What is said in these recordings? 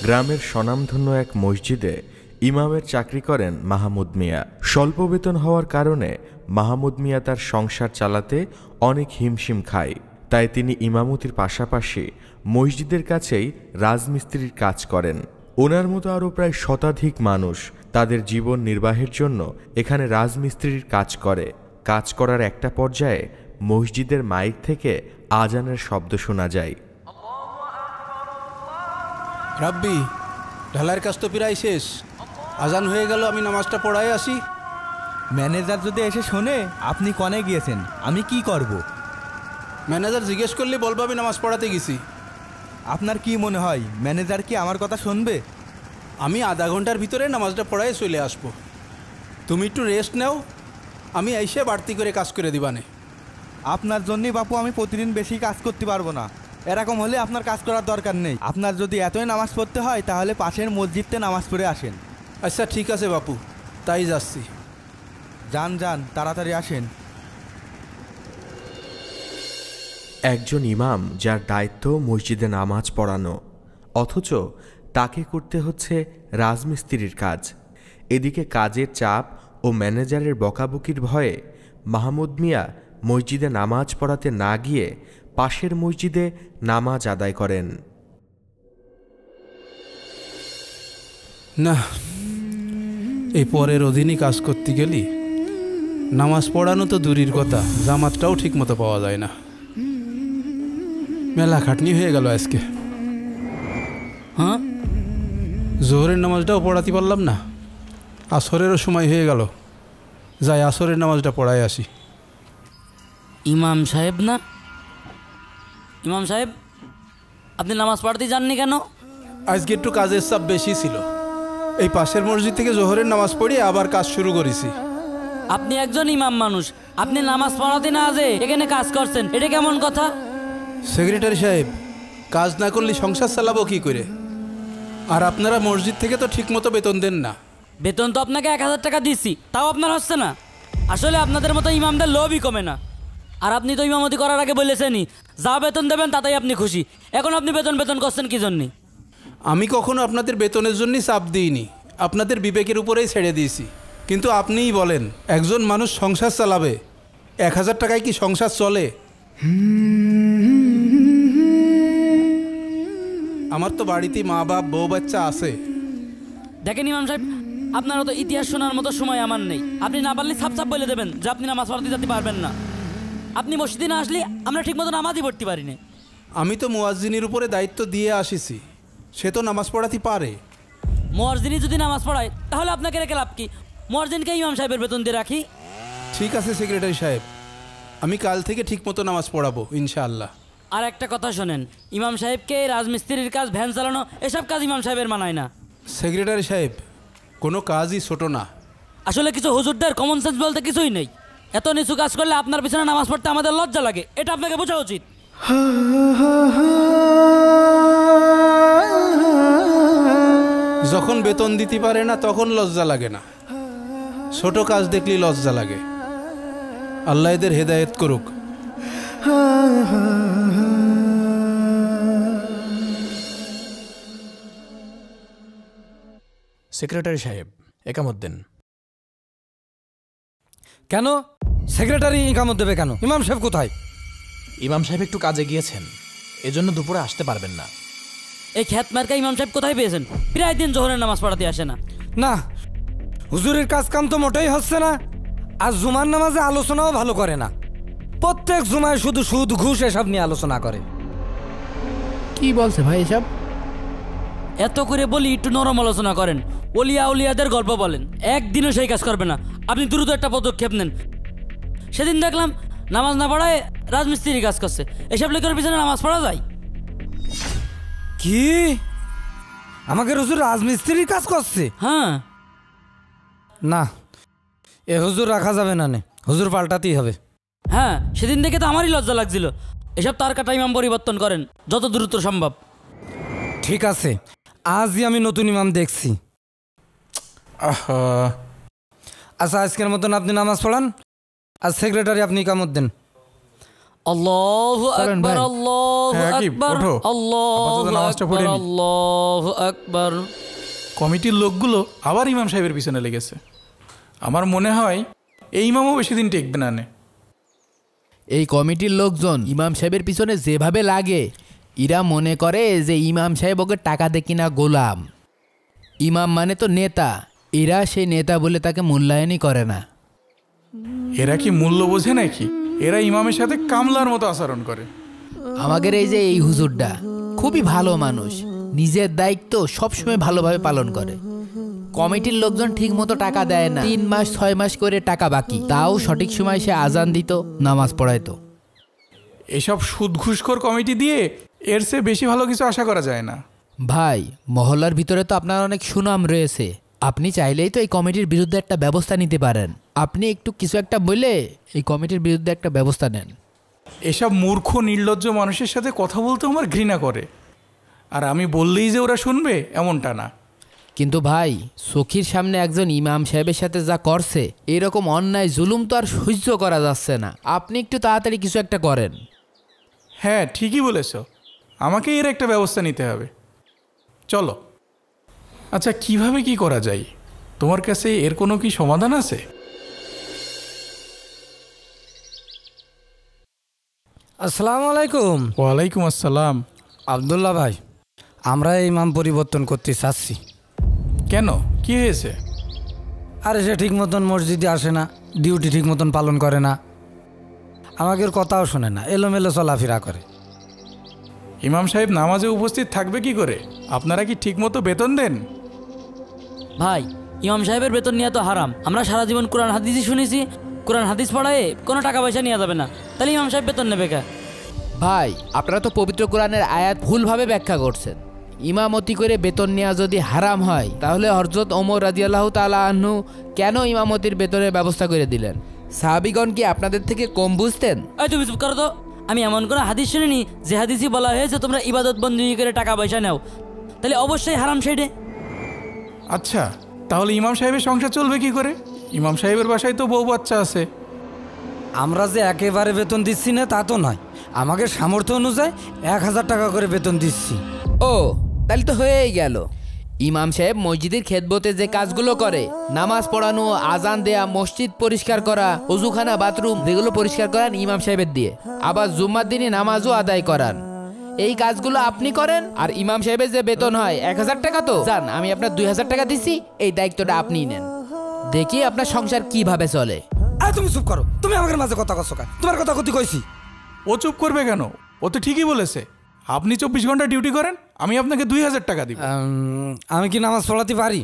গ্রামের স্বনামধন্য এক মসজিদে ইমামের চাকরি করেন মাহমুদ মিয়া। স্বল্প বেতন হওয়ার কারণে মাহমুদ মিয়া তার সংসার চালাতে অনেক হিমশিম খায়। তাই তিনি ইমামতির পাশাপাশি মসজিদের কাছেই রাজমিস্ত্রির কাজ করেন। ওনার মতো আরও প্রায় শতাধিক মানুষ তাদের জীবন নির্বাহের জন্য এখানে রাজমিস্ত্রির কাজ করে। কাজ করার একটা পর্যায়ে মসজিদের মাইক থেকে আজানের শব্দ শোনা যায়। রাব্বি, ঢালাইয়ের কাজ তো প্রায় শেষ, আজান হয়ে গেল, আমি নামাজটা পড়াই আসি। ম্যানেজার যদি এসে শোনে আপনি কনে গিয়েছেন, আমি কি করব? ম্যানেজার জিজ্ঞেস করলে বলবো আমি নামাজ পড়াতে গেছি। আপনার কি মনে হয় ম্যানেজার কি আমার কথা শুনবে? আমি আধা ঘন্টার ভিতরে নামাজটা পড়াই চলে আসবো। তুমি একটু রেস্ট নাও, আমি এসে বাড়তি করে কাজ করে দিবানে। আপনার জন্যই বাপু আমি প্রতিদিন বেশি কাজ করতে পারবো না। এরকম হলে আপনার কাজ করার দরকার নেই। আপনার যদি এতই নামাজ পড়তে হয় তাহলে পাশের মসজিদে নামাজ পড়ে আসেন। আচ্ছা ঠিক আছে বাপু, তাই যাচ্ছি। যান যান, তাড়াতাড়ি আসেন। একজন ইমাম যার দায়িত্ব মসজিদে নামাজ পড়ানো, অথচ তাকে করতে হচ্ছে রাজমিস্ত্রির কাজ। এদিকে কাজের চাপ ও ম্যানেজারের বকাবকির ভয়ে মাহমুদ মিয়া মসজিদে নামাজ পড়াতে না গিয়ে পাশের মসজিদে নামাজ আদায় করেন। না, এই পরের অধীনই কাজ করতে গেলি নামাজ পড়ানো তো দূরের কথা, জামাতটাও ঠিক মতো পাওয়া যায় না। মেলা খাটনি হয়ে গেল আজকে। হ্যাঁ, জোহরের নামাজটাও পড়াতে পারলাম না, আসরেরও সময় হয়ে গেল। যাই আসরের নামাজটা পড়াই আসি। ইমাম সাহেব না? ইমাম সাহেব, আপনি নামাজ পড়তে যাননি কেন? আজকে একটু কাজের চাপ বেশি ছিল, এই পাশের মসজিদ থেকে জোহরের নামাজ পড়ে আবার কাজ শুরু করেছি। আপনি একজন ইমাম মানুষ, আপনি নামাজ পড়াতে না যে এখানে কাজ করছেন, এটা কেমন কথা? সেক্রেটারি সাহেব, কাজ না করলে সংসার চালাবো কি করে? আর আপনারা মসজিদ থেকে তো ঠিক মতো বেতন দেন না। বেতন তো আপনাকে 1000 টাকা দিচ্ছি, তাও আপনার হচ্ছে না। আসলে আপনাদের মতো ইমামদের লোভই কমে না। আর আপনি তো ইমামতি করার আগে বলেছেনই যা বেতন দেবেন তাতেই আপনি খুশি। এখন আপনি বেতন করছেন কি জন্যে? আমি কখনো আপনাদের বেতনের জন্যই চাপ দিইনি, আপনাদের বিবেকের উপরেই ছেড়ে দিয়েছি। কিন্তু আপনিই বলেন, একজন মানুষ সংসার চালাবে, 1000 টাকায় কি সংসার চলে? আমার তো বাড়িতে মা বাপ বউ বাচ্চা আছে। দেখেন ইমাম সাহেব, আপনারও তো ইতিহাস শোনার মতো সময় আমার নেই। আপনি না পারলে ছাপ বলে দেবেন যে আপনি নামাজ পড়াতে যেতে পারবেন না। আপনি মসজিদে না আসলে আমরা ঠিক মতো নামাজই পড়তে পারি না। আমি তো মুয়াজ্জিনের উপরে দায়িত্ব দিয়ে আসিছি, সে তো নামাজ পড়াতে পারে। মুয়াজ্জিনই যদি নামাজ পড়ায় তাহলে আপনাকে রেখে লাভ কি? মুয়াজ্জিনকে ইমাম সাহেবের বেতন দিয়ে রাখি। ঠিক আছে সেক্রেটারি সাহেব, আমি কাল থেকে ঠিক মতো নামাজ পড়াবো ইনশাআল্লাহ। আর একটা কথা শোনেন, ইমাম সাহেবকে রাজমিস্ত্রির কাজ, ভ্যান চালানো, এসব কাজ ইমাম সাহেবের মানায় না। সেক্রেটারি সাহেব, কোনো কাজই ছোট না। আসলে কিছু হুজুরদের কমন সেন্স বলতে কিছুই নেই। এত নিচু কাজ করলে আপনার পিছনে নামাজ পড়তে আমাদের লজ্জা লাগে, এটা আপনাকে বোঝা উচিত। যখন বেতন দিতে পারে না তখন লজ্জা লাগে না, ছোট কাজ দেখলেই লজ্জা লাগে। আল্লাহ এদের হেদায়েত করুক। সেক্রেটারি সাহেব, একামত দেন। কেন সেক্রেটারি ইকামত দেবে কেন? ইমাম সাহেব কোথায়? ইমাম সাহেব একটু কাজে গিয়েছেন, এজন্য দুপুরে আসতে পারবেন না। এই খ্যাত মার্কা ইমাম সাহেব কোথায় পেয়েছেন? প্রায় দিন জোহরের নামাজ পড়াতে আসে না। না, হুজুরের কাজ কাম তো মোটেই হচ্ছে না। আর জুমার নামাজে আলোচনাও ভালো করে না। প্রত্যেক জুমায় শুধু সুদ ঘুষ এসব নিয়ে আলোচনা করে। কি বলছে ভাই এসব? এত করে বলি একটু নরম আলোচনা করেন, ওলিয়া উলিয়াদের গল্প বলেন, একদিনও সেই কাজ করবে না। আপনি দ্রুত একটা পদক্ষেপ নেন। সেদিন দেখলাম নামাজ না পড়ায় রাজমিস্ত্রি কাজ করছে। এসব লোকের পিছনে নামাজ পড়া যায়? কি আমাকে হুজুর রাজমিস্ত্রির কাজ করছে? হ্যাঁ। না, এ হুজুর রাখা যাবে না, হুজুর পাল্টাতেই হবে। হ্যাঁ, সেদিন দেখে তো আমারই লজ্জা লাগছিল। এসব তার কাটা ইমাম পরিবর্তন করেন যত দ্রুত সম্ভব। ঠিক আছে, আজই আমি নতুন ইমাম দেখছি। আচ্ছা, আজকের মতন আপনি নামাজ পড়ান, আর সেক্রেটারি আপনি ইকামত দেন। আল্লাহু চলেন আকবার, ভাই। আল্লাহু হ্যাঁ, আকিব, আকবার, ওঠো। আল্লাহু আপাতত নামাজটা পড়ে আকবার, নি। আল্লাহু আকবার। কমিটির লোকগুলো আবার ইমাম সাহেবের পিছনে লেগেছে। আমার মনে হয় এই ইমামও বেশি দিন টেকবে না নে। এই কমিটির লোকজন ইমাম সাহেবের পিছনে যেভাবে লাগে, এরা মনে করে যে ইমাম সাহেব ওকে টাকা দে কিনা গোলাম। ইমাম মানে তো নেতা, এরা সেই নেতা বলে তাকে মূল্যায়নই করে না। এরা কি মূল্য বোঝে নাকি? এরা ইমামের সাথে কামলার মতো আচরণ করে। আমাদের এই হুজুরটা খুবই ভালো মানুষ, নিজের দায়িত্ব সবসময় ভালোভাবে পালন করে। কমিটির লোকজন ঠিক মতো টাকা দেয় না, 3 মাস 6 মাস করে টাকা বাকি, তাও সঠিক সময় সে আজান দিত, নামাজ পড়াইতো। এসব সুদ ঘুষখোর কমিটি দিয়ে এর চেয়ে বেশি ভালো কিছু আশা করা যায় না। ভাই, মহল্লার ভিতরে তো আপনার অনেক সুনাম রয়েছে, আপনি চাইলেই তো এই কমিটির বিরুদ্ধে একটা ব্যবস্থা নিতে পারেন। আপনি একটু কিছু একটা বলে এই কমিটির বিরুদ্ধে একটা ব্যবস্থা নেন। এসব মূর্খ নির্লজ্জ মানুষের সাথে কথা বলতে আমার ঘৃণা করে। আর আমি বললেই যে ওরা শুনবে এমনটা না। কিন্তু ভাই, চোখের সামনে একজন ইমাম সাহেবের সাথে যা করছে, এরকম অন্যায় জুলুম তো আর সহ্য করা যাচ্ছে না। আপনি একটু তাড়াতাড়ি কিছু একটা করেন। হ্যাঁ, ঠিকই বলেছ, আমাকে এর একটা ব্যবস্থা নিতে হবে। চলো। আচ্ছা, কিভাবে কি করা যায়? তোমার কাছে এর কোনো কি সমাধান আছে? আসসালামু আলাইকুম। ওয়ালাইকুম আসসালাম। আব্দুল্লাহ ভাই, আমরা ইমাম পরিবর্তন করতে চাচ্ছি। কেন, কি হয়েছে? আরে সে ঠিক মতন মসজিদে আসে না, ডিউটি ঠিক মতন পালন করে না, আমাদের কথাও শোনে না, এলোমেলো চলাফেরা করে। ইমাম সাহেব নামাজে উপস্থিত থাকবে কি করে? আপনারা কি ঠিকমতো বেতন দেন? ভাই, ইমাম সাহেবের বেতন নেওয়া তো হারাম। আমরা সারা জীবন কোরআন হাদিসই শুনেছি, কোরআন হাদিস পড়ায় কোনো টাকা পয়সা নেওয়া যাবে না, তাহলে ইমাম সাহেব বেতন নেবে কে? ভাই, আপনারা তো পবিত্র কোরআনের আয়াত ভুলভাবে ব্যাখ্যা করছেন। ইমামতি করে বেতন নেওয়া যদি হারাম হয়, তাহলে হযরত ওমর রাদিয়াল্লাহু তাআলা আনহু কেন ইমামতির বেতনের ব্যবস্থা করে দিলেন? সাহাবীগণ কি আপনাদের থেকে কম বুঝতেন? এই তুমি চুপ করো তো। আমি এমন কোনো হাদিস শুনিনি যে হাদিসই বলা হয়েছে তোমরা ইবাদত বন্দি করে টাকা পয়সা নাও, তাহলে অবশ্যই হারাম সেইটে। আচ্ছা, তাহলে ইমাম সাহেবের সংসার চলবে কি করে? ইমাম সাহেবের বাসায় তো বউ বাচ্চা আছে। আমরা যে একেবারে বেতন দিচ্ছি না তা তো নয়, আমাকে সামর্থ্য অনুযায়ী 1000 টাকা করে বেতন দিচ্ছি। ও, তাহলে তো হয়েই গেল। ইমাম সাহেব মসজিদের খেদমতে যে কাজগুলো করে, নামাজ পড়ানো, আজান দেয়া, মসজিদ পরিষ্কার করা, ওযুখানা, বাথরুম, যেগুলো পরিষ্কার করান ইমাম সাহেবের দিয়ে, আবার জুম্মার দিনে নামাজও আদায় করান, এই কাজগুলো আপনি করেন। আর ইমাম সাহেবের যে বেতন হয় 1000 টাকা, তো জান আমি আপনার 2000 টাকা দিচ্ছি, এই দায়িত্বটা আপনিই নেন। দেখি আপনার সংসার কিভাবে চলে। আরে তুমি চুপ করো, তুমি আমাদের মাঝে কথা কচ্ছ কেন? তোমার কথা কতি কইছি। ও চুপ করবে কেন? ও তো ঠিকই বলেছে। আপনি 24 ঘন্টা ডিউটি করেন, আমি আপনাকে 2000 টাকা দিব। আমি কি নামাজ পড়াতে পারি?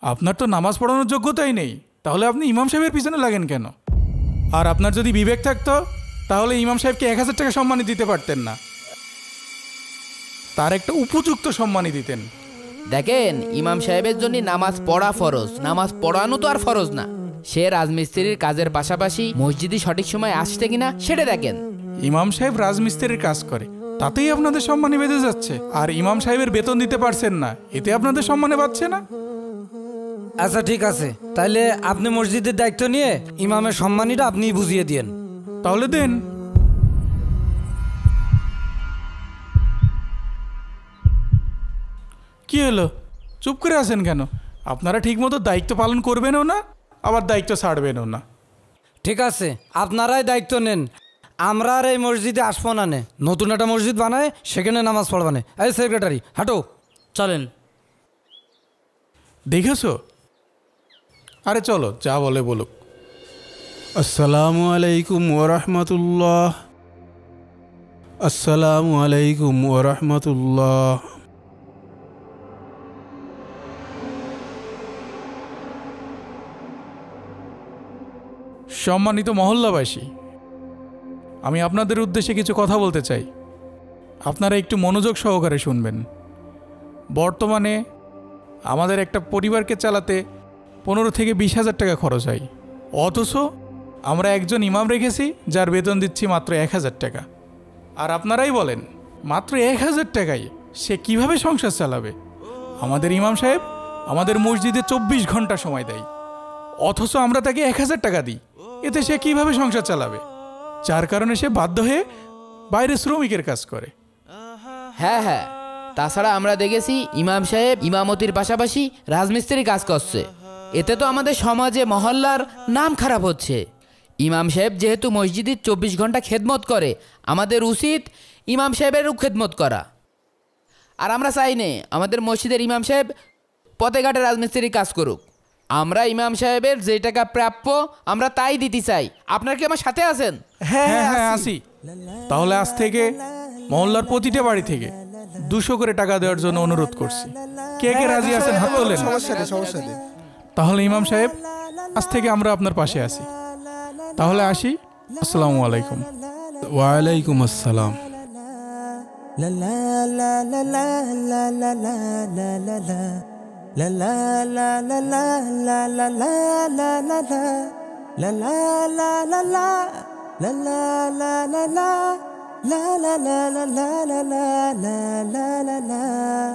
আপনার তো নামাজ পড়ানোর যোগ্যতাই নেই, তাহলে আপনি ইমাম সাহেবের পিছনে লাগেন কেন? আর আপনার যদি বিবেক থাকতো, তাহলে ইমাম সাহেবকে 1000 টাকা সম্মানী দিতে পারতেন না, তার একটা উপযুক্ত সম্মানী দিতেন। দেখেন, ইমাম সাহেবের জন্য নামাজ পড়া ফরজ, নামাজ পড়ানো তো আর ফরজ না। সে রাজমিস্ত্রির কাজের পাশাপাশি মসজিদে সঠিক সময় আসছে কিনা সেটা দেখেন। ইমাম সাহেব রাজমিস্ত্রির কাজ করে, তাতেই আপনাদের সম্মানী বেঁধে যাচ্ছে। আর ইমাম সাহেবের বেতন দিতে পারছেন না, এতে আপনাদের সম্মানে বাড়ছে না। আচ্ছা ঠিক আছে, তাইলে আপনি মসজিদের দায়িত্ব নিয়ে ইমামের সম্মানীটা আপনিই বুঝিয়ে দিয়েন। তাহলে দেন। কি হলো, চুপ করে আছেন কেন? আপনারা ঠিকমতো দায়িত্ব পালন করবেনও না, আবার দায়িত্ব ছাড়বেনও না। ঠিক আছে, আপনারাই দায়িত্ব নেন, আমরা আর এই মসজিদে আসবো না। নে নতুন একটা মসজিদ বানায় সেখানে নামাজ পড়বানে। এই সেক্রেটারি, হাঁটো। চলেন। দেখেছো? আরে চলো, যা বলে বলুক। আসসালামু আলাইকুম ওরহমতুল্লাহ। আসসালামু আলাইকুম ওরহমতুল্লাহ। সম্মানিত মহল্লাবাসী, আমি আপনাদের উদ্দেশ্যে কিছু কথা বলতে চাই। আপনারা একটু মনোযোগ সহকারে শুনবেন। বর্তমানে আমাদের একটা পরিবারকে চালাতে 15 থেকে 20,000 টাকা খরচ হয়, অথচ আমরা একজন ইমাম রেখেছি যার বেতন দিচ্ছি মাত্র 1000 টাকা। আর আপনারাই বলেন, মাত্র 1000 টাকায় সে কিভাবে সংসার চালাবে? আমাদের ইমাম সাহেব আমাদের মসজিদে 24 ঘন্টা সময় দেয়, অথচ আমরা তাকে 1000 টাকা দিই, এতে সে কিভাবে সংসার চালাবে? যার কারণে সে বাধ্য হয়ে বাইরে শ্রমিকের কাজ করে। হ্যাঁ হ্যাঁ, তাছাড়া আমরা দেখেছি ইমাম সাহেব ইমামতির পাশাপাশি রাজমিস্ত্রি কাজ করছে। এতে তো আমাদের সমাজে মহল্লার নাম খারাপ হচ্ছে। ইমাম সাহেব যেহেতু মসজিদে 24 ঘন্টা খেদমত করে, আমাদের উচিত ইমাম সাহেবেরও খেদমত করা। আর আমরা চাই না আমাদের মসজিদের ইমাম সাহেব পথে ঘাটে রাজমিস্ত্রি কাজ করুক। আমরা ইমাম সাহেবের যে টাকা প্রাপ্য আমরা তাই দিতে চাই। আপনারা কি আমার সাথে আছেন? হ্যাঁ হ্যাঁ আসি। তাহলে আজ থেকে মহল্লার প্রতিটা বাড়ি থেকে 200 করে টাকা দেওয়ার জন্য অনুরোধ করছি। কে কে রাজি আছেন হাত তোলেন। তাহলে ইমাম সাহেব, আজ থেকে আমরা আপনার পাশে আছি। তাহলে আসি। আসসালামু আলাইকুম। ওয়ালাইকুম আসসালাম। la la la la la la la la la la la